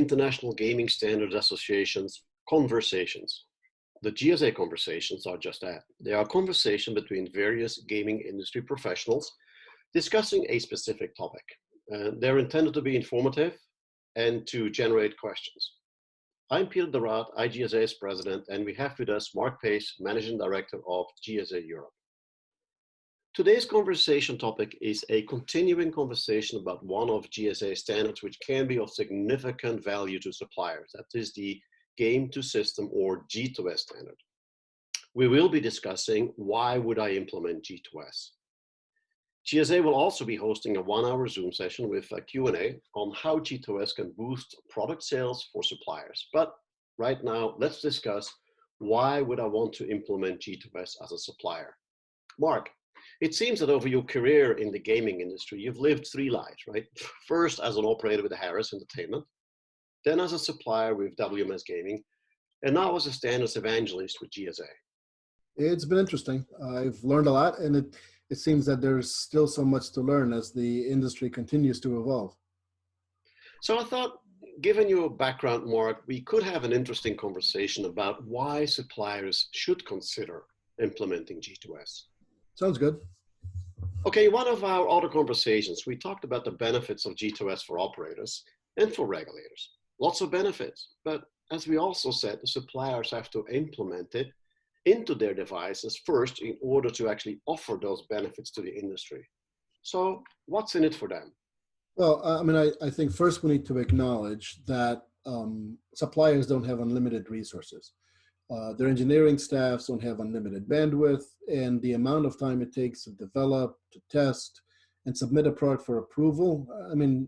International Gaming Standards Association's conversations. The GSA conversations are just that. They are a conversation between various gaming industry professionals discussing a specific topic. They're intended to be informative and to generate questions. I'm Peter de Raad, IGSA's president, and we have with us Mark Pace, managing director of GSA Europe. Today's conversation topic is a continuing conversation about one of GSA standards which can be of significant value to suppliers. That is the Game to System or G2S standard. We will be discussing why would I implement G2S. GSA will also be hosting a 1-hour Zoom session with a Q&A on how G2S can boost product sales for suppliers. But right now, let's discuss why would I want to implement G2S as a supplier. Mark, it seems that over your career in the gaming industry, you've lived 3 lives, right? First as an operator with Harris Entertainment, then as a supplier with WMS Gaming, and now as a standards evangelist with GSA. It's been interesting. I've learned a lot, and it seems that there's still so much to learn as the industry continues to evolve. So I thought, given your background, Mark, we could have an interesting conversation about why suppliers should consider implementing G2S. Sounds good. Okay, one of our other conversations, we talked about the benefits of G2S for operators and for regulators. Lots of benefits, but as we also said, the suppliers have to implement it into their devices first in order to actually offer those benefits to the industry. So what's in it for them? Well, I think first we need to acknowledge that suppliers don't have unlimited resources. Their engineering staffs don't have unlimited bandwidth, and the amount of time it takes to develop, to test, and submit a product for approval,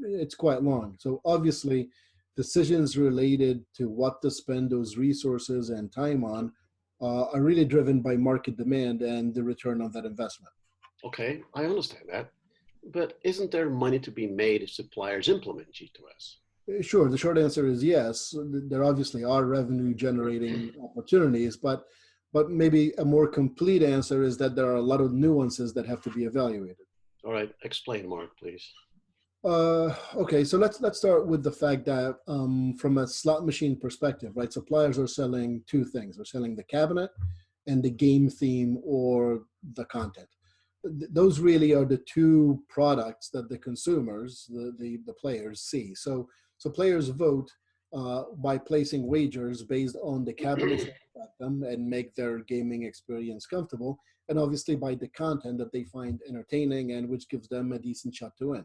it's quite long. So obviously, decisions related to what to spend those resources and time on are really driven by market demand and the return on that investment. Okay, I understand that. But isn't there money to be made if suppliers implement G2S? Sure, the short answer is yes. There obviously are revenue generating opportunities, but maybe a more complete answer is that there are a lot of nuances that have to be evaluated. All right, explain, Mark, please. Okay, so let's start with the fact that from a slot machine perspective, right, suppliers are selling 2 things. They're selling the cabinet and the game theme or the content. Those really are the 2 products that the consumers, the players see. So players vote by placing wagers based on the cabinets that attract them and make their gaming experience comfortable, and obviously by the content that they find entertaining and which gives them a decent shot to win.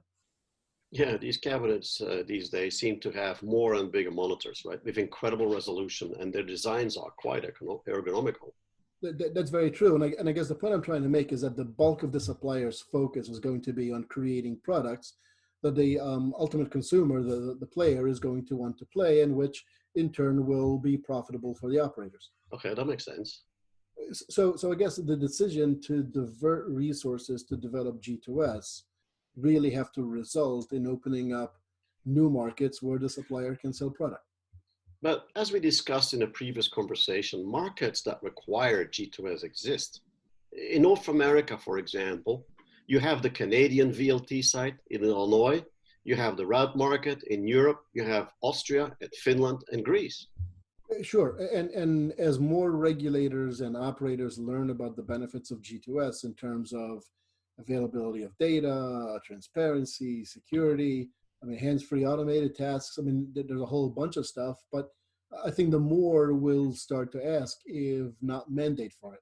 Yeah, these cabinets these days seem to have more and bigger monitors, right, with incredible resolution, and their designs are quite ergonomical. That's very true, and I guess the point I'm trying to make is that the bulk of the supplier's focus is going to be on creating products that the ultimate consumer, the player, is going to want to play, and which in turn will be profitable for the operators. Okay, that makes sense. So I guess the decision to divert resources to develop G2S really have to result in opening up new markets where the supplier can sell product. But as we discussed in a previous conversation, markets that require G2S exist. In North America, for example, you have the Canadian VLT site in Illinois, you have the route market in Europe, you have Austria, and Finland, and Greece. Sure, and as more regulators and operators learn about the benefits of G2S in terms of availability of data, transparency, security, hands-free automated tasks, there's a whole bunch of stuff, but I think the more we'll start to ask, if not mandate for it.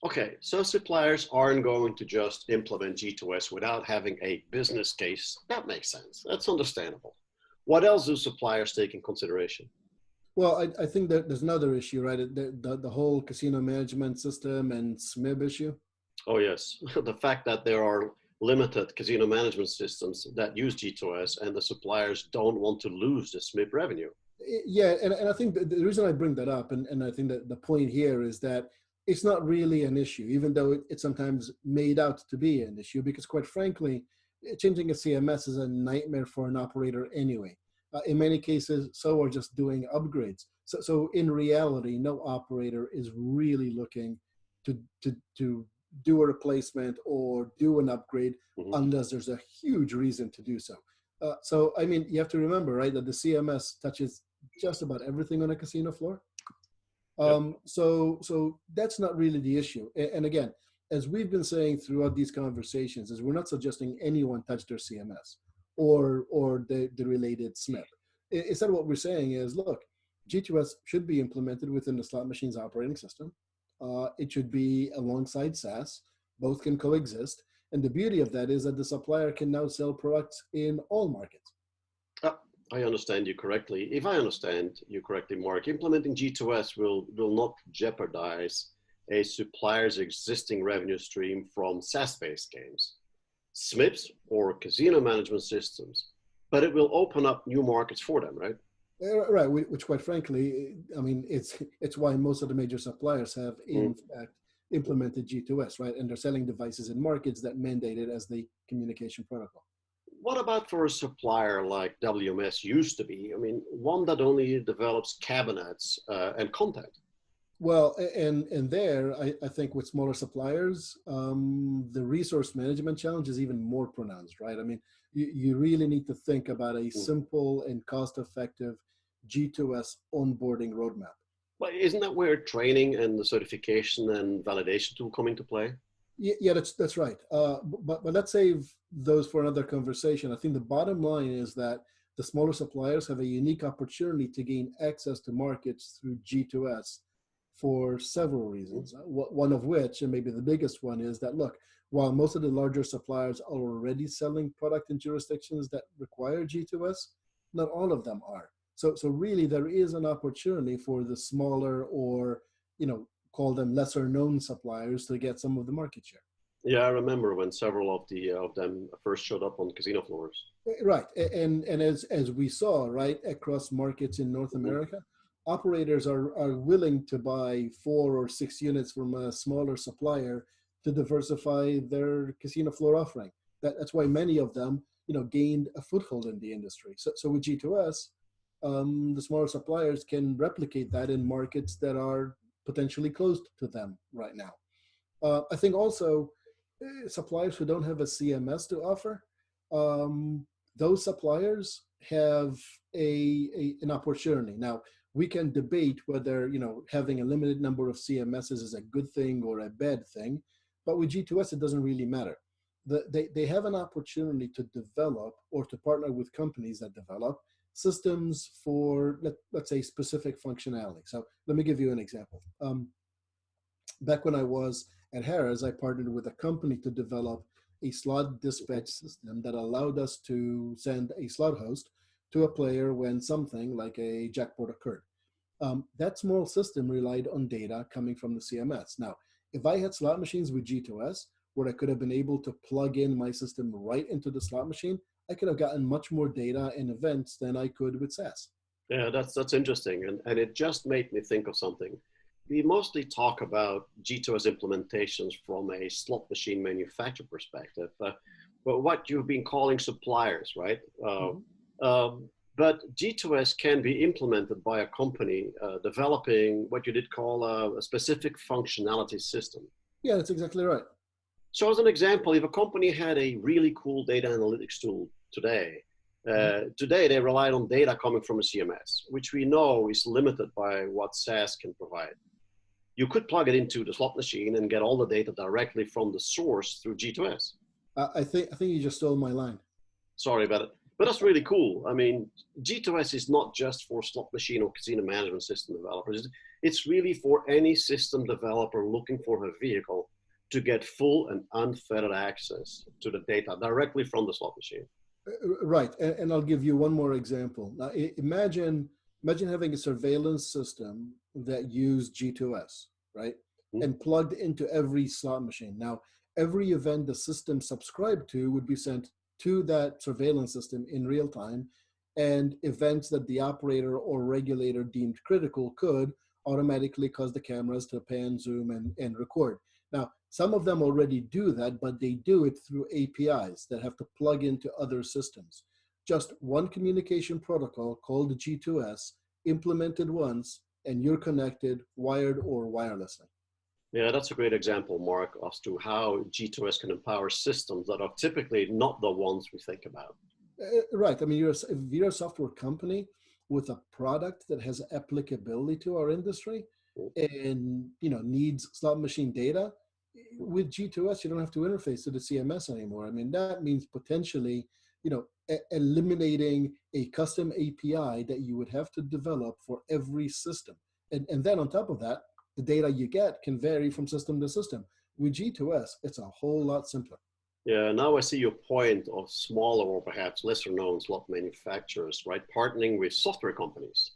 Okay, so suppliers aren't going to just implement G2S without having a business case. That makes sense. That's understandable. What else do suppliers take in consideration? Well, I think that there's another issue, right? The whole casino management system and SMIB issue. Oh, yes. The fact that there are limited casino management systems that use G2S and the suppliers don't want to lose the SMIB revenue. Yeah, and I think the reason I bring that up, and I think that the point here is that it's not really an issue, even though it's sometimes made out to be an issue, because quite frankly, changing a CMS is a nightmare for an operator anyway. In many cases, so are just doing upgrades. So in reality, no operator is really looking to do a replacement or do an upgrade unless there's a huge reason to do so. So, I mean, you have to remember, right, that the CMS touches just about everything on a casino floor. Yep. So that's not really the issue. And again, as we've been saying throughout these conversations, is we're not suggesting anyone touch their CMS or the related SNP. Instead, what we're saying is, look, G2S should be implemented within the slot machine's operating system. It should be alongside SaaS. Both can coexist. And the beauty of that is that the supplier can now sell products in all markets. I understand you correctly. If I understand you correctly, Mark, implementing G2S will not jeopardize a supplier's existing revenue stream from SaaS-based games, SMIPs, or casino management systems, but it will open up new markets for them, right? Right, which quite frankly, I mean, it's why most of the major suppliers have in fact implemented G2S, right? And they're selling devices in markets that mandate it as the communication protocol. What about for a supplier like WMS used to be? I mean, one that only develops cabinets and content. Well, and there, I think with smaller suppliers, the resource management challenge is even more pronounced, right? I mean, you really need to think about a simple and cost-effective G2S onboarding roadmap. But isn't that where training and the certification and validation tool come into play? Yeah, that's right. But let's save those for another conversation. I think the bottom line is that the smaller suppliers have a unique opportunity to gain access to markets through G2S for several reasons. One of which, and maybe the biggest one, is that look, while most of the larger suppliers are already selling product in jurisdictions that require G2S, not all of them are. So really, there is an opportunity for the smaller, or call them lesser known suppliers, to get some of the market share. Yeah, I remember when several of them first showed up on casino floors. Right, and as we saw, right, across markets in North America, operators are willing to buy 4 or 6 units from a smaller supplier to diversify their casino floor offering. That's why many of them, gained a foothold in the industry. So with G2S, the smaller suppliers can replicate that in markets that are potentially closed to them right now. I think also suppliers who don't have a CMS to offer, those suppliers have an opportunity. Now, we can debate whether having a limited number of CMSs is a good thing or a bad thing, but with G2S, it doesn't really matter. They have an opportunity to develop or to partner with companies that develop systems for, let's say, specific functionality. So let me give you an example. Back when I was at Harris, I partnered with a company to develop a slot dispatch system that allowed us to send a slot host to a player when something like a jackpot occurred. That small system relied on data coming from the CMS. Now, if I had slot machines with G2S, where I could have been able to plug in my system right into the slot machine, I could have gotten much more data and events than I could with SaaS. Yeah, that's interesting. And it just made me think of something. We mostly talk about G2S implementations from a slot machine manufacturer perspective, but what you've been calling suppliers, right? But G2S can be implemented by a company developing what you did call a specific functionality system. Yeah, that's exactly right. So as an example, if a company had a really cool data analytics tool today, today they relied on data coming from a CMS, which we know is limited by what SaaS can provide. You could plug it into the slot machine and get all the data directly from the source through G2S. I think you just stole my line. Sorry about it, but that's really cool. I mean, G2S is not just for slot machine or casino management system developers. It's really for any system developer looking for a vehicle to get full and unfettered access to the data directly from the slot machine. Right, and I'll give you one more example. Now, imagine having a surveillance system that used G2S, right, and plugged into every slot machine. Now, every event the system subscribed to would be sent to that surveillance system in real time, and events that the operator or regulator deemed critical could automatically cause the cameras to pan, zoom, and record. Now, some of them already do that, but they do it through APIs that have to plug into other systems. Just one communication protocol called G2S implemented once, and you're connected wired or wirelessly. Yeah, that's a great example, Mark, as to how G2S can empower systems that are typically not the ones we think about. Right. I mean, if you're a software company with a product that has applicability to our industry and needs slot machine data, with G2S, you don't have to interface to the CMS anymore. I mean, that means potentially, eliminating a custom API that you would have to develop for every system. And then on top of that, the data you get can vary from system to system. With G2S, it's a whole lot simpler. Yeah, now I see your point of smaller or perhaps lesser known slot manufacturers, right, partnering with software companies.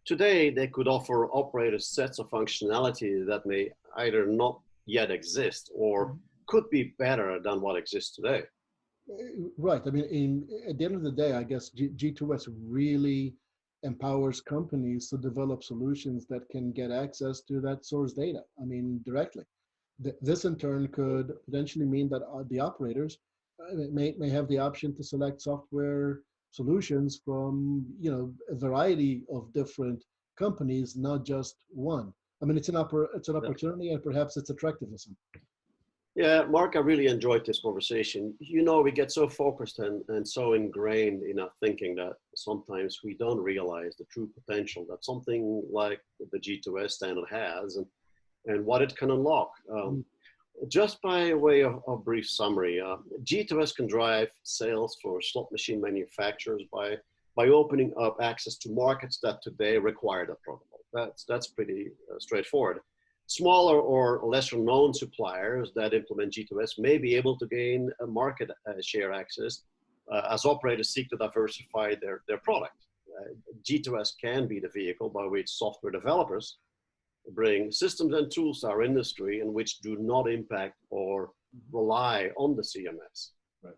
Today, they could offer operators sets of functionality that may either not yet exist or could be better than what exists today. Right. I mean, at the end of the day, I guess G2S really empowers companies to develop solutions that can get access to that source data. I mean, directly. This in turn could potentially mean that the operators may have the option to select software solutions from a variety of different companies, not just one. I mean, it's an opportunity, and perhaps it's attractive to some. Yeah, Mark, I really enjoyed this conversation. We get so focused and so ingrained in our thinking that sometimes we don't realize the true potential that something like the G2S standard has and what it can unlock. Just by way of brief summary, G2S can drive sales for slot machine manufacturers by opening up access to markets that today require that protocol. That's pretty straightforward. Smaller or lesser known suppliers that implement G2S may be able to gain a market share access as operators seek to diversify their product. G2S can be the vehicle by which software developers bring systems and tools to our industry and which do not impact or rely on the CMS. Right.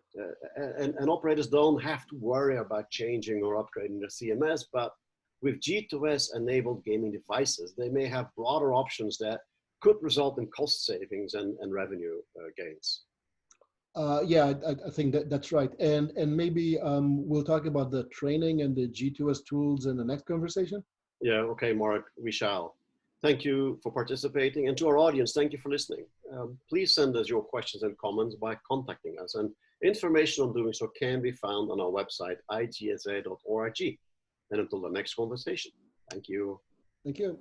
And operators don't have to worry about changing or upgrading their CMS, but with G2S enabled gaming devices, they may have broader options that could result in cost savings and revenue gains. Yeah, I think that's right. And maybe we'll talk about the training and the G2S tools in the next conversation. Yeah, okay, Mark, we shall. Thank you for participating. And to our audience, thank you for listening. Please send us your questions and comments by contacting us. And information on doing so can be found on our website, igsa.org. And until the next conversation, thank you. Thank you.